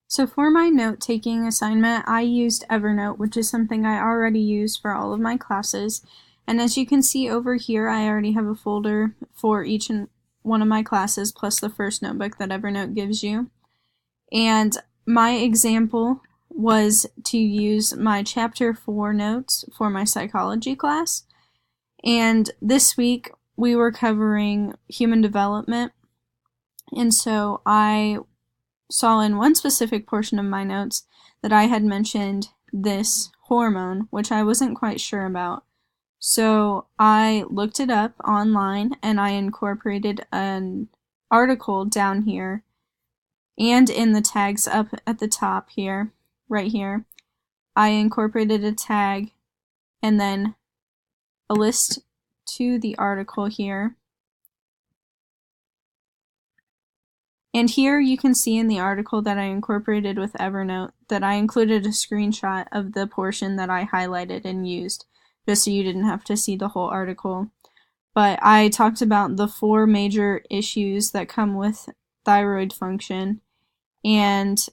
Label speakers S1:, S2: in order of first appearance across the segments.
S1: So for my note-taking assignment, I used Evernote, which is something I already use for all of my classes. And as you can see over here, I already have a folder for each and one of my classes, plus the first notebook that Evernote gives you. And my example was to use my Chapter 4 notes for my psychology class. And this week, we were covering human development. And so I saw in one specific portion of my notes that I had mentioned this hormone, which I wasn't quite sure about. So I looked it up online and I incorporated an article down here and in the tags up at the top here, right here. I incorporated a tag and then a list to the article here. And here you can see in the article that I incorporated with Evernote that I included a screenshot of the portion that I highlighted and used, just so you didn't have to see the whole article. But I talked about the 4 major issues that come with thyroid function, and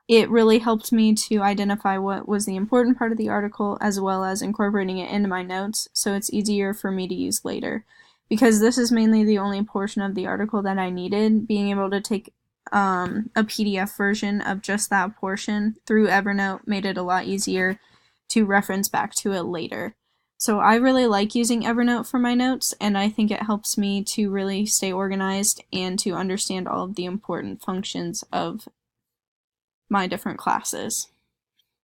S1: it really helped me to identify what was the important part of the article as well as incorporating it into my notes so it's easier for me to use later. Because this is mainly the only portion of the article that I needed, being able to take a PDF version of just that portion through Evernote made it a lot easier to reference back to it later. So I really like using Evernote for my notes, and I think it helps me to really stay organized and to understand all of the important functions of my different classes.